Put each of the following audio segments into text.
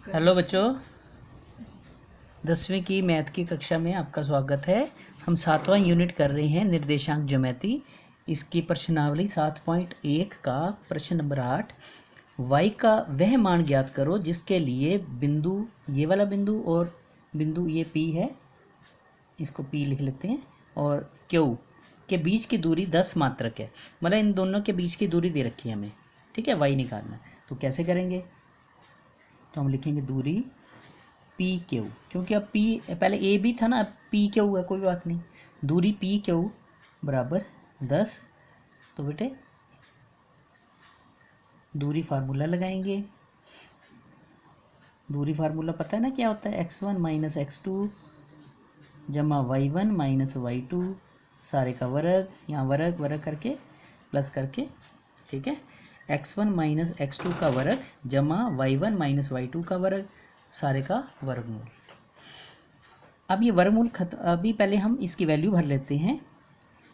Hello बच्चों, 10वीं की मैथ की कक्षा में आपका स्वागत है। हम 7वां यूनिट कर रहे हैं निर्देशांक ज्योमेट्री। इसकी प्रश्नावली 7.1 का प्रश्न नंबर 8, y का वह मान ज्ञात करो जिसके लिए बिंदु, ये वाला बिंदु और बिंदु ये P है, इसको P लिख लेते हैं, और Q के बीच की दूरी 10 मात्रक है। मतलब इन दोनों के बीच की दूरी दे रखी है हमें, ठीक है। y निकालना है तो कैसे करेंगे? तो हम लिखेंगे दूरी पी क्यू, क्योंकि अब पी पहले ए भी था ना, अब पी क्यू है, कोई बात नहीं। दूरी पी क्यू बराबर 10। तो बेटे दूरी फार्मूला लगाएंगे। दूरी फार्मूला पता है ना क्या होता है? x1 माइनस x2 जमा y1 माइनस y2 सारे का वर्ग, यहाँ वर्ग वर्ग करके प्लस करके, ठीक है। x1 माइनस x2 का वर्ग जमा y1 माइनस y2 का वर्ग सारे का वर्गमूल। अब ये वर्गमूल अभी पहले हम इसकी वैल्यू भर लेते हैं।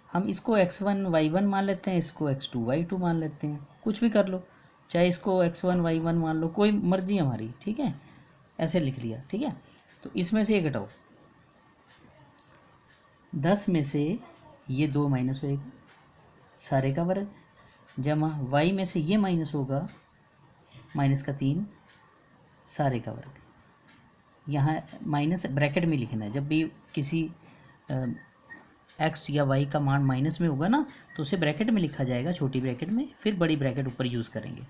हम इसको x1 y1 मान लेते हैं, इसको x2 y2 मान लेते हैं। कुछ भी कर लो, चाहे इसको x1 y1 मान लो, कोई मर्जी हमारी, ठीक है। ऐसे लिख लिया, ठीक है। तो इसमें से ये घटाओ, 10 में से ये 2 माइनस होएगा सारे का वर्ग, जमा y में से ये माइनस होगा माइनस का 3 सारे का वर्ग। यहाँ माइनस ब्रैकेट में लिखना है। जब भी किसी x या y का मान माइनस में होगा ना, तो उसे ब्रैकेट में लिखा जाएगा, छोटी ब्रैकेट में, फिर बड़ी ब्रैकेट ऊपर यूज़ करेंगे,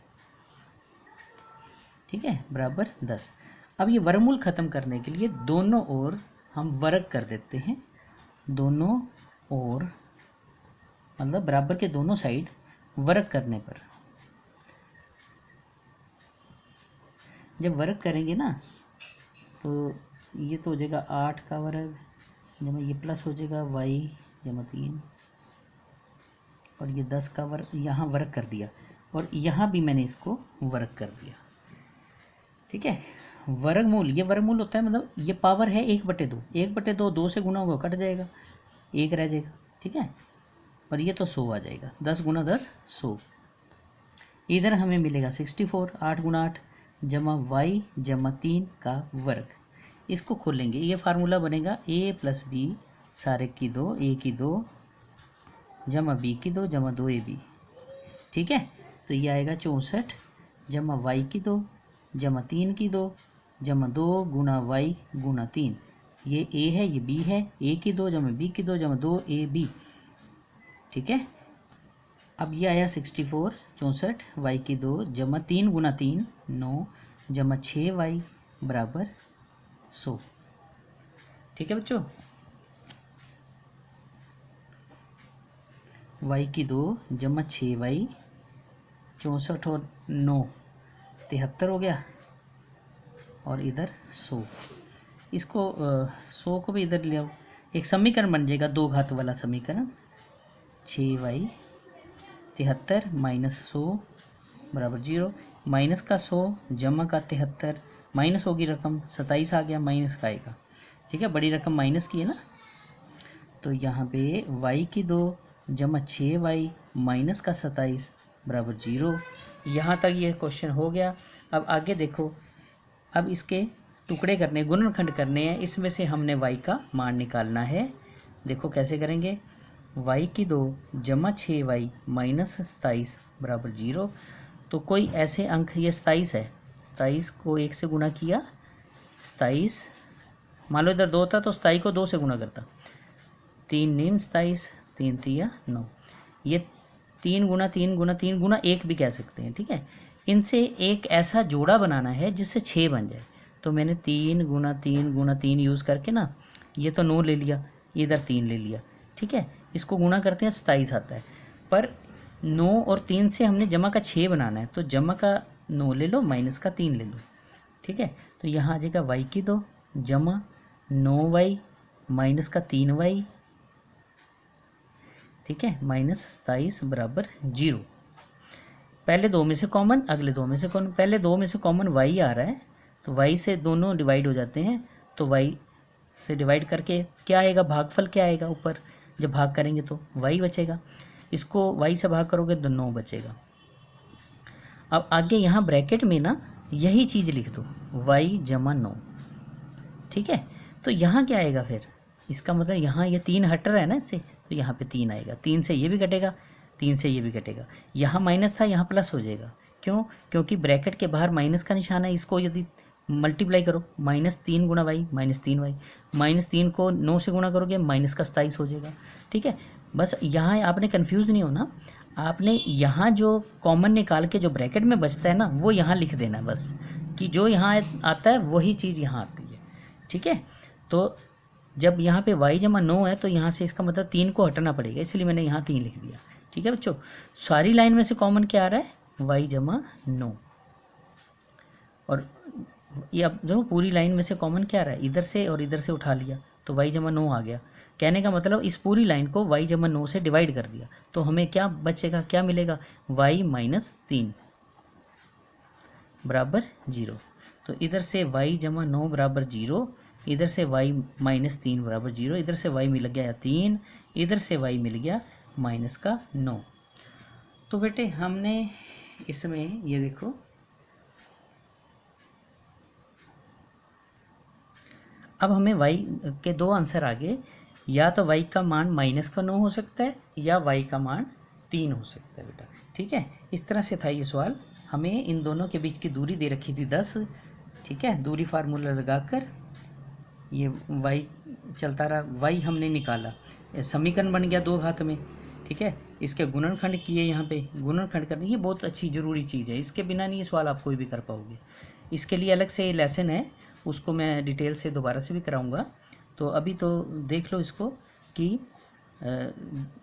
ठीक है। बराबर 10। अब ये वर्गमूल ख़त्म करने के लिए दोनों ओर हम वर्ग कर देते हैं। दोनों ओर मतलब बराबर के दोनों साइड वर्ग करने पर, जब वर्ग करेंगे ना, तो ये तो हो जाएगा 8 का वर्ग, जब ये प्लस हो जाएगा y जमा 3, और ये 10 का वर्ग, यहाँ वर्ग कर दिया, और यहाँ भी मैंने इसको वर्ग कर दिया, ठीक है। वर्गमूल, ये वर्गमूल होता है, मतलब ये पावर है 1/2, 1/2 2 से गुना होगा, कट जाएगा, 1 रह जाएगा, ठीक है। और ये तो 100 आ जाएगा, 10 गुना 10 100। इधर हमें मिलेगा 64, 8 गुना 8 जमा y जमा 3 का वर्ग। इसको खोलेंगे, ये फार्मूला बनेगा a प्लस बी सारे की 2 a की 2 जमा b की 2 जमा 2ab, ठीक है। तो ये आएगा 64 जमा y की 2 जमा 3 की 2 जमा 2 गुना y गुना 3। ये a है, ये b है, a की 2 जमा b की 2 जमा 2ab, ठीक है। अब ये आया 64, 64 y की 2 जमा 3 गुना 3 9 जमा 6y बराबर 100, ठीक है बच्चों। y की 2 जमा 6y, 64 और 9 73 हो गया, और इधर 100। इसको 100 को भी इधर ले आओ, एक समीकरण बन जाएगा, 2 घात वाला समीकरण। 6y 73 माइनस 100 बराबर 0, माइनस का 100 जमा का 73, माइनस होगी रकम 27 आ गया, माइनस का आएगा, ठीक है। बड़ी रकम माइनस की है ना, तो यहाँ पे y की 2 जमा 6y माइनस का 27 बराबर 0। यहाँ तक ये क्वेश्चन हो गया। अब आगे देखो, अब इसके टुकड़े करने, गुणनखंड करने हैं, इसमें से हमने y का मान निकालना है। देखो कैसे करेंगे, y की 2 जमा 6y माइनस 27 बराबर 0। तो कोई ऐसे अंक, ये 27 है, 27 को 1 से गुना किया, 27, मान लो इधर 2 था तो 27 को 2 से गुना करता, 3 नीम 27, 3 तिया 9। ये 3 गुना 3 गुना 3 गुना 1 भी कह सकते हैं, ठीक है। इनसे एक ऐसा जोड़ा बनाना है जिससे 6 बन जाए। तो मैंने 3 गुना 3 गुना 3 यूज़ करके ना, ये तो 9 ले लिया, इधर 3 ले लिया, ठीक है। इसको गुना करते हैं, 27 आता है, पर 9 और 3 से हमने जमा का 6 बनाना है, तो जमा का 9 ले लो, माइनस का 3 ले लो, ठीक है। तो यहाँ आ जाएगा y की 2 जमा 9y माइनस का 3y, ठीक है, माइनस 27 बराबर 0। पहले 2 में से कॉमन, अगले 2 में से कॉमन। पहले 2 में से कॉमन y आ रहा है, तो y से दोनों डिवाइड हो जाते हैं, तो y से डिवाइड करके क्या आएगा, भागफल क्या आएगा ऊपर, जब भाग करेंगे तो y बचेगा, इसको y से भाग करोगे तो 9 बचेगा। अब आगे यहाँ ब्रैकेट में ना यही चीज़ लिख दो, y जमा 9। ठीक है, तो यहाँ क्या आएगा फिर, इसका मतलब यहाँ ये 3 हट रहा है ना इससे, तो यहाँ पे 3 आएगा, 3 से ये भी घटेगा, 3 से ये भी घटेगा, यहाँ माइनस था यहाँ प्लस हो जाएगा। क्यों? क्योंकि ब्रैकेट के बाहर माइनस का निशान है, इसको यदि मल्टीप्लाई करो -3 गुणा वाई -3y, -3 को 9 से गुणा करोगे माइनस का 27 हो जाएगा। ठीक है, बस यहाँ आपने कन्फ्यूज़ नहीं होना, आपने यहाँ जो कॉमन निकाल के जो ब्रैकेट में बचता है ना वो यहाँ लिख देना है बस, कि जो यहाँ आता है वही चीज़ यहाँ आती है। ठीक है, तो जब यहाँ पे y जमा 9 है तो यहाँ से इसका मतलब 3 को हटाना पड़ेगा, इसलिए मैंने यहाँ 3 लिख दिया। ठीक है बच्चों, सारी लाइन में से कॉमन क्या आ रहा है, y जमा 9। और ये अब देखो पूरी लाइन में से कॉमन क्या आ रहा है, इधर से और इधर से उठा लिया तो y जमा 9 आ गया। कहने का मतलब इस पूरी लाइन को y जमा 9 से डिवाइड कर दिया तो हमें क्या बचेगा, क्या मिलेगा, y -3 बराबर 0। तो इधर से y जमा 9 बराबर 0, इधर से y -3 बराबर 0, इधर से y मिल गया 3, इधर से y मिल गया -9। तो बेटे हमने इसमें ये देखो, अब हमें y के 2 आंसर आ गए, या तो y का मान -9 हो सकता है या y का मान 3 हो सकता है बेटा। ठीक है, इस तरह से था ये सवाल। हमें इन दोनों के बीच की दूरी दे रखी थी 10। ठीक है, दूरी फार्मूला लगाकर ये y चलता रहा, y हमने निकाला, समीकरण बन गया 2 घात में। ठीक है, इसके गुणनखंड किए, यहाँ पे गुणनखंड करने, ये बहुत अच्छी ज़रूरी चीज़ है, इसके बिना नहीं ये सवाल आप कोई भी कर पाओगे। इसके लिए अलग से लेसन है, उसको मैं डिटेल से दोबारा से भी कराऊंगा। तो अभी तो देख लो इसको कि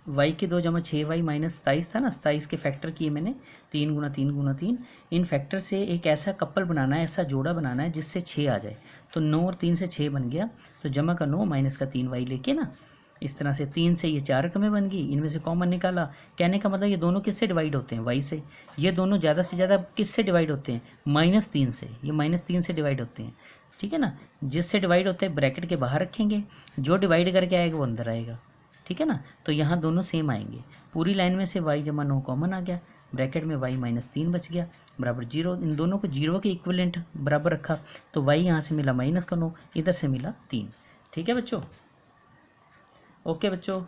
y के 2 जमा 6y -27 था ना, 27 के फैक्टर किए मैंने, 3 गुना 3 गुना 3। इन फैक्टर से एक ऐसा कपल बनाना है, ऐसा जोड़ा बनाना है जिससे 6 आ जाए। तो 9 और 3 से 6 बन गया, तो जमा का 9 माइनस का 3y लेके ना, इस तरह से 3 से ये 4 रकमें बन गई, इनमें से कॉमन निकाला। कहने का मतलब ये दोनों किससे डिवाइड होते हैं, y से। ये दोनों ज़्यादा से ज़्यादा किससे डिवाइड होते हैं, -3 से। ये -3 से डिवाइड होते हैं। ठीक है ना, जिससे डिवाइड होते हैं ब्रैकेट के बाहर रखेंगे, जो डिवाइड करके आएगा वो अंदर आएगा। ठीक है ना, तो यहाँ दोनों सेम आएंगे। पूरी लाइन में से y जमा 9 कॉमन आ गया, ब्रैकेट में y -3 बच गया बराबर 0। इन दोनों को 0 के इक्विवेलेंट बराबर रखा, तो y यहाँ से मिला -9, इधर से मिला 3। ठीक है बच्चों, ओके बच्चों।